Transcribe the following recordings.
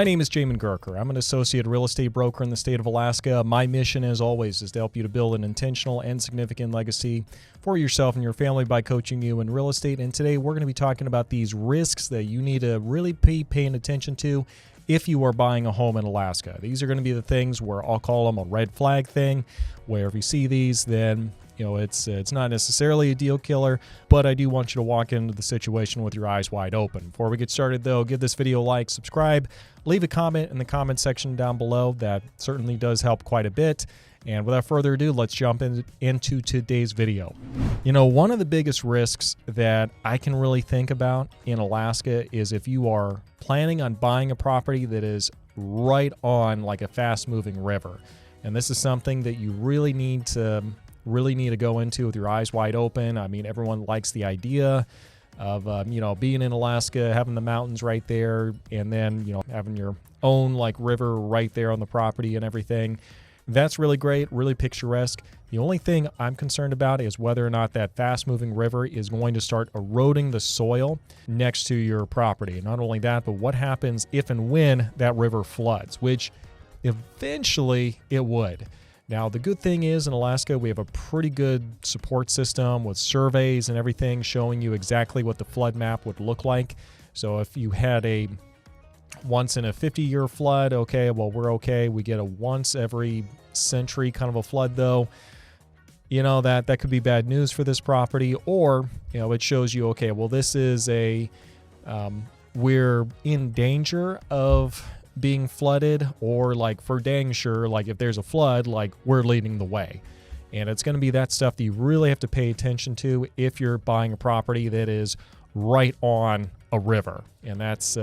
My name is Jamin Gurker. I'm an associate real estate broker in the state of Alaska. My mission, as always, is to help you to build an intentional and significant legacy for yourself and your family by coaching you in real estate. And today we're going to be talking about these risks that you need to really be paying attention to if you are buying a home in Alaska. These are going to be the things where I'll call them a red flag thing, where if you see these, then it's not necessarily a deal killer, but I do want you to walk into the situation with your eyes wide open. Before we get started, though, give this video a like, subscribe, leave a comment in the comment section down below. That certainly does help quite a bit. And without further ado, let's jump into today's video. One of the biggest risks that I can really think about in Alaska is if you are planning on buying a property that is right on like a fast-moving river. And this is something that you really need to go into with your eyes wide open. I mean, everyone likes the idea of, being in Alaska, having the mountains right there, and then, having your own like river right there on the property and everything. That's really great, really picturesque. The only thing I'm concerned about is whether or not that fast-moving river is going to start eroding the soil next to your property. Not only that, but what happens if and when that river floods, which eventually it would. Now, the good thing is in Alaska, we have a pretty good support system with surveys and everything showing you exactly what the flood map would look like. So if you had a once in a 50-year flood, okay, well, we're okay. We get a once every century kind of a flood, though. That could be bad news for this property. Or, it shows you, okay, well, this is we're in danger of being flooded, or like for dang sure, like if there's a flood, like we're leading the way. And it's going to be that stuff that you really have to pay attention to if you're buying a property that is right on a river. And that's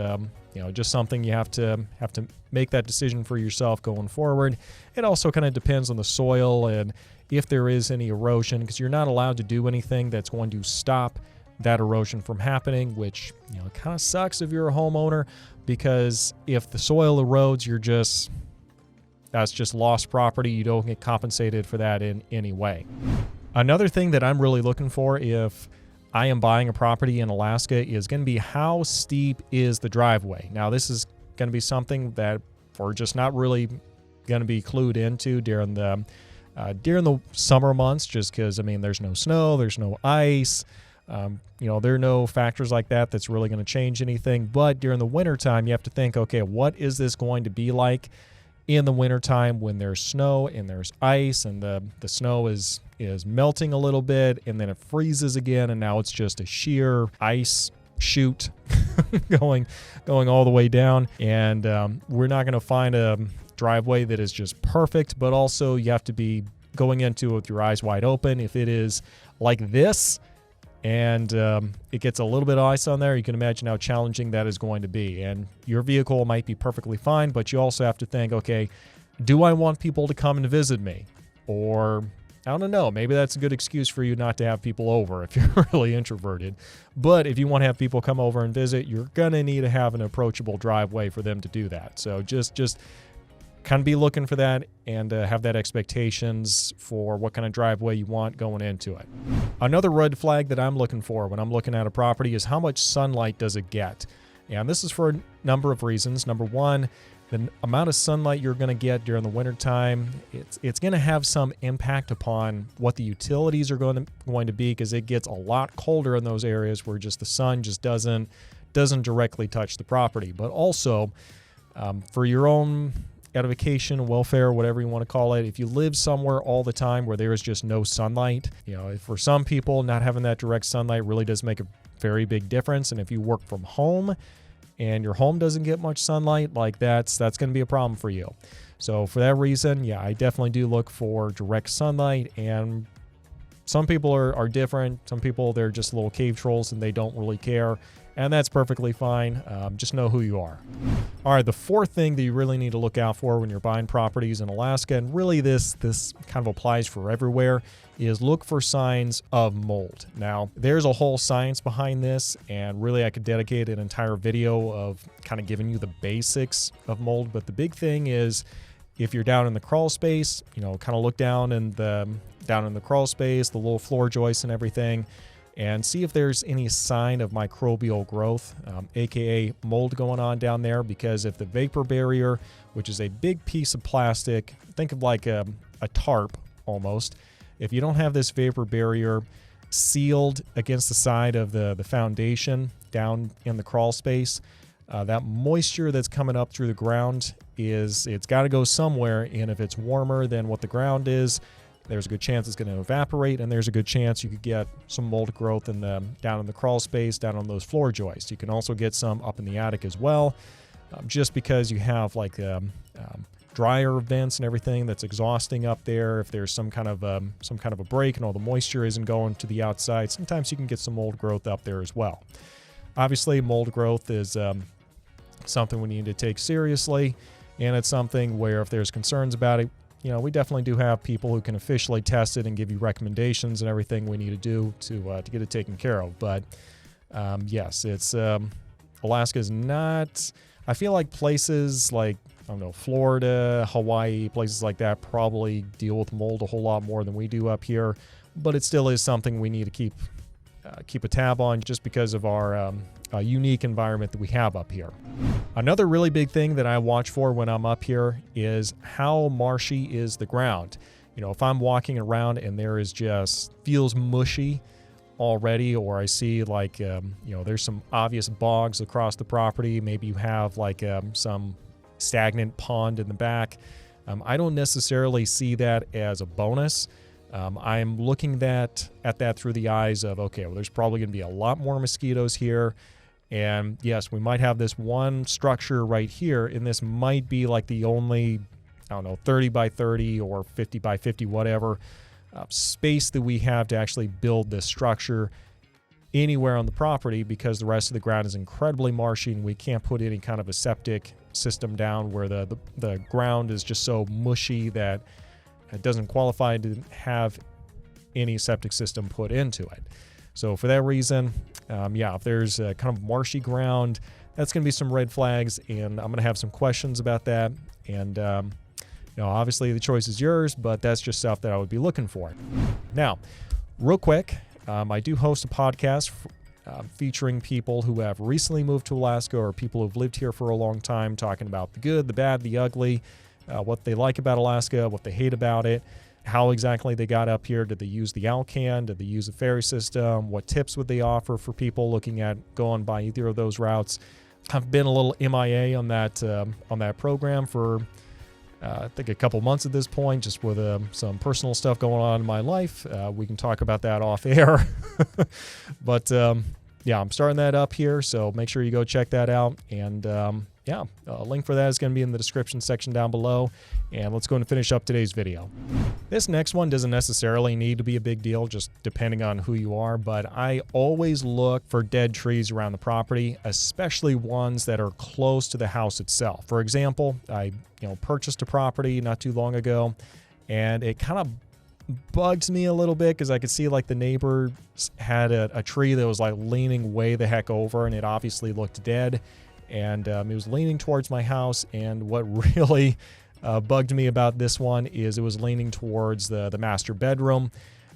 just something you have to make that decision for yourself going forward. It also kind of depends on the soil and if there is any erosion, because you're not allowed to do anything that's going to stop that erosion from happening, which it kind of sucks if you're a homeowner, because if the soil erodes, that's just lost property. You don't get compensated for that in any way. Another thing that I'm really looking for if I am buying a property in Alaska is going to be how steep is the driveway. Now, this is going to be something that we're just not really going to be clued into during the summer months, just because, there's no snow, there's no ice. There are no factors like that that's really going to change anything. But during the wintertime, you have to think, okay, what is this going to be like in the wintertime when there's snow and there's ice and the snow is melting a little bit and then it freezes again and now it's just a sheer ice chute going all the way down. And we're not going to find a driveway that is just perfect, but also you have to be going into it with your eyes wide open. If it is like this, and it gets a little bit of ice on there, you can imagine how challenging that is going to be. And your vehicle might be perfectly fine, but you also have to think, okay, do I want people to come and visit me? Or, I don't know, maybe that's a good excuse for you not to have people over if you're really introverted. But if you want to have people come over and visit, you're going to need to have an approachable driveway for them to do that. So just kind of be looking for that and have that expectations for what kind of driveway you want going into it. Another red flag that I'm looking for when I'm looking at a property is how much sunlight does it get? And this is for a number of reasons. Number one, the amount of sunlight you're going to get during the wintertime, it's going to have some impact upon what the utilities are going to be, because it gets a lot colder in those areas where just the sun just doesn't directly touch the property. But also for your own edification, welfare, whatever you want to call it, if you live somewhere all the time where there is just no sunlight, for some people, not having that direct sunlight really does make a very big difference. And if you work from home and your home doesn't get much sunlight, like that's going to be a problem for you. So for that reason, yeah, I definitely do look for direct sunlight. And some people are different. Some people, they're just little cave trolls and they don't really care. And that's perfectly fine. Just know who you are. All right, the fourth thing that you really need to look out for when you're buying properties in Alaska, and really this kind of applies for everywhere, is look for signs of mold. Now, there's a whole science behind this, and really I could dedicate an entire video of kind of giving you the basics of mold. But the big thing is, if you're down in the crawl space, kind of look down in the crawl space, the little floor joists and everything. and see if there's any sign of microbial growth, aka mold going on down there. Because if the vapor barrier, which is a big piece of plastic, think of like a tarp almost, if you don't have this vapor barrier sealed against the side of the foundation down in the crawl space, that moisture that's coming up through the ground it's got to go somewhere, and if it's warmer than what the ground is, there's a good chance it's going to evaporate, and there's a good chance you could get some mold growth down in the crawl space, down on those floor joists. You can also get some up in the attic as well, just because you have like dryer vents and everything that's exhausting up there. If there's some kind of a break and all the moisture isn't going to the outside, sometimes you can get some mold growth up there as well. Obviously, mold growth is something we need to take seriously, and it's something where if there's concerns about it, we definitely do have people who can officially test it and give you recommendations and everything we need to do to get it taken care of. But yes, it's Alaska is not. I feel like places like, I don't know, Florida, Hawaii, places like that probably deal with mold a whole lot more than we do up here. But it still is something we need to keep a tab on, just because of our unique environment that we have up here. Another really big thing that I watch for when I'm up here is how marshy is the ground. If I'm walking around and there is just feels mushy already, or I see like there's some obvious bogs across the property, maybe you have like some stagnant pond in the back, I don't necessarily see that as a bonus. I'm looking at that through the eyes of, okay, well, there's probably going to be a lot more mosquitoes here. And yes, we might have this one structure right here, and this might be like the only, 30 by 30 or 50 by 50, whatever, space that we have to actually build this structure anywhere on the property, because the rest of the ground is incredibly marshy, and we can't put any kind of a septic system down where the ground is just so mushy that it doesn't qualify to have any septic system put into it. So for that reason, if there's a kind of marshy ground, that's going to be some red flags, and I'm going to have some questions about that. And obviously the choice is yours, but that's just stuff that I would be looking for. Now, real quick, I do host a podcast featuring people who have recently moved to Alaska, or people who've lived here for a long time, talking about the good, the bad, the ugly, what they like about Alaska, what they hate about it, how exactly they got up here. Did they use the Alaskan? Did they use a ferry system? What tips would they offer for people looking at going by either of those routes? I've been a little MIA on that program for I think a couple months at this point, just with some personal stuff going on in my life. We can talk about that off air. But I'm starting that up here, so make sure you go check that out. And a link for that is going to be in the description section down below. And let's go and finish up today's video. This next one doesn't necessarily need to be a big deal, just depending on who you are, but I always look for dead trees around the property, especially ones that are close to the house itself. For example, I purchased a property not too long ago, and it kind of bugged me a little bit because I could see like the neighbor had a tree that was like leaning way the heck over, and it obviously looked dead. And it was leaning towards my house, and what really bugged me about this one is it was leaning towards the master bedroom.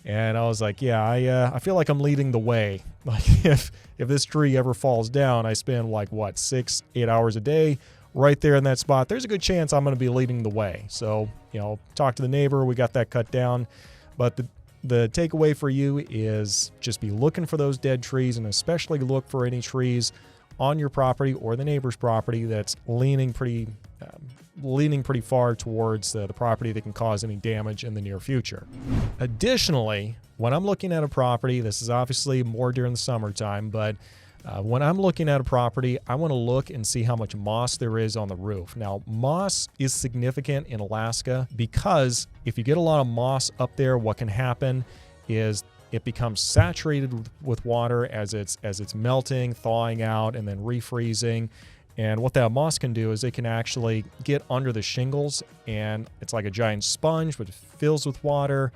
And I was like, I feel like I'm leading the way. Like if this tree ever falls down, I spend like 6-8 hours a day right there in that spot. There's a good chance I'm going to be leading the way. So talk to the neighbor, we got that cut down. But the takeaway for you is just be looking for those dead trees, and especially look for any trees on your property or the neighbor's property that's leaning pretty far towards the property that can cause any damage in the near future. Additionally, when I'm looking at a property, this is obviously more during the summertime, but when I'm looking at a property, I want to look and see how much moss there is on the roof. Now, moss is significant in Alaska because if you get a lot of moss up there, what can happen is it becomes saturated with water as it's melting, thawing out, and then refreezing. And what that moss can do is it can actually get under the shingles, and it's like a giant sponge, but it fills with water,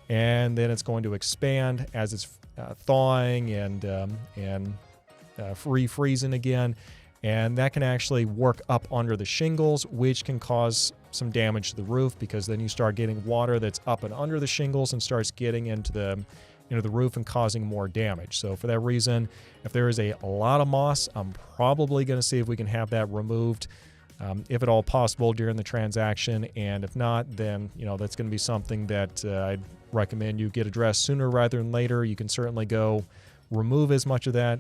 and then it's going to expand as it's thawing and refreezing again. And that can actually work up under the shingles, which can cause some damage to the roof, because then you start getting water that's up and under the shingles and starts getting into the into the roof and causing more damage. So for that reason, if there is a lot of moss, I'm probably going to see if we can have that removed, if at all possible, during the transaction. And if not, then that's going to be something that I'd recommend you get addressed sooner rather than later. You can certainly go remove as much of that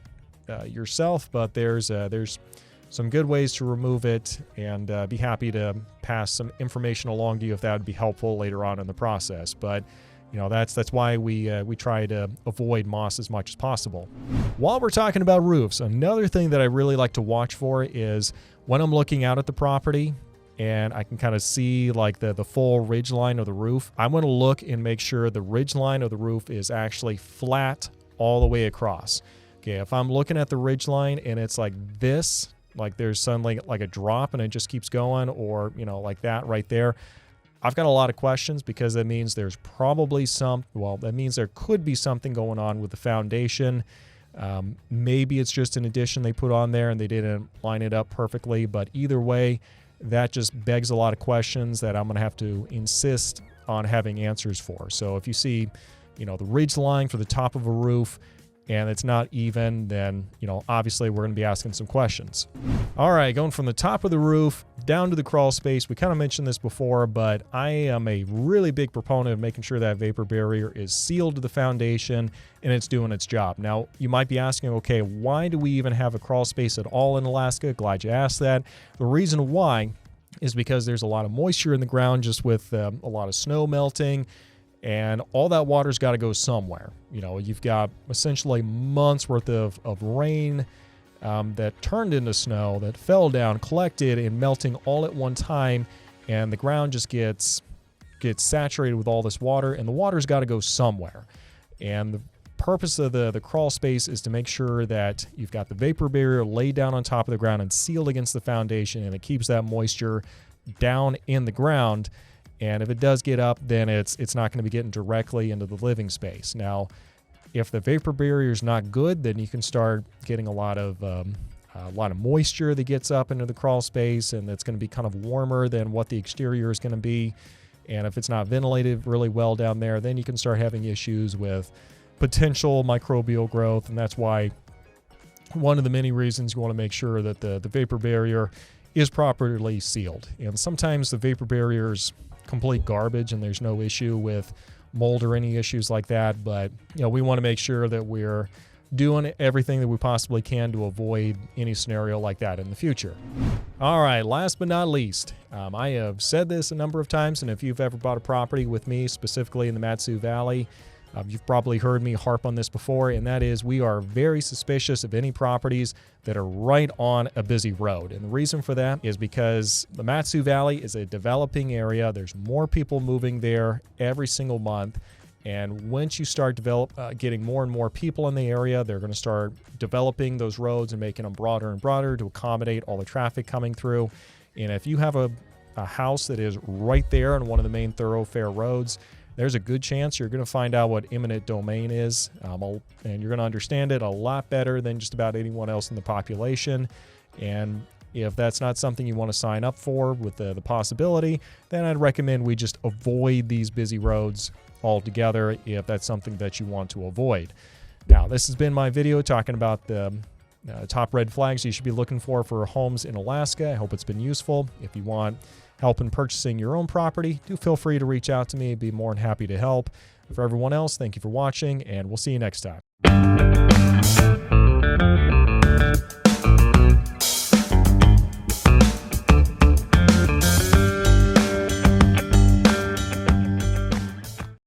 yourself, but there's some good ways to remove it, and be happy to pass some information along to you if that would be helpful later on in the process. But that's why we try to avoid moss as much as possible. While we're talking about roofs, another thing that I really like to watch for is when I'm looking out at the property and I can kind of see like the full ridge line of the roof, I want to look and make sure the ridge line of the roof is actually flat all the way across. Okay, if I'm looking at the ridge line and it's like this, like there's suddenly like a drop and it just keeps going, or like that right there, I've got a lot of questions, because that means there's probably that means there could be something going on with the foundation. Maybe it's just an addition they put on there and they didn't line it up perfectly, but either way, that just begs a lot of questions that I'm going to have to insist on having answers for. So if you see, the ridge line for the top of a roof and it's not even, then, obviously we're going to be asking some questions. All right, going from the top of the roof down to the crawl space. We kind of mentioned this before, but I am a really big proponent of making sure that vapor barrier is sealed to the foundation and it's doing its job. Now, you might be asking, okay, why do we even have a crawl space at all in Alaska? Glad you asked that. The reason why is because there's a lot of moisture in the ground, just with a lot of snow melting. And all that water's got to go somewhere. You've got essentially months worth of rain that turned into snow, that fell down, collected, and melting all at one time. And the ground just gets saturated with all this water, and the water's got to go somewhere. And the purpose of the crawl space is to make sure that you've got the vapor barrier laid down on top of the ground and sealed against the foundation, and it keeps that moisture down in the ground. And if it does get up, then it's not going to be getting directly into the living space. Now, if the vapor barrier is not good, then you can start getting a lot of moisture that gets up into the crawl space, and it's going to be kind of warmer than what the exterior is going to be. And if it's not ventilated really well down there, then you can start having issues with potential microbial growth. And that's why one of the many reasons you want to make sure that the vapor barrier is properly sealed. And sometimes the vapor barrier's complete garbage and there's no issue with mold or any issues like that, but we want to make sure that we're doing everything that we possibly can to avoid any scenario like that in the future. All right, last but not least, I have said this a number of times, and if you've ever bought a property with me, specifically in the Mat-Su Valley, you've probably heard me harp on this before, and that is we are very suspicious of any properties that are right on a busy road. And the reason for that is because the Mat-Su Valley is a developing area. There's more people moving there every single month. And once you start getting more and more people in the area, they're going to start developing those roads and making them broader and broader to accommodate all the traffic coming through. And if you have a house that is right there on one of the main thoroughfare roads, there's a good chance you're going to find out what eminent domain is, and you're going to understand it a lot better than just about anyone else in the population. And if that's not something you want to sign up for with the possibility, then I'd recommend we just avoid these busy roads altogether if that's something that you want to avoid. Now, this has been my video talking about the top red flags you should be looking for homes in Alaska. I hope it's been useful. If you want help in purchasing your own property, do feel free to reach out to me. I'd be more than happy to help. For everyone else, thank you for watching, and we'll see you next time.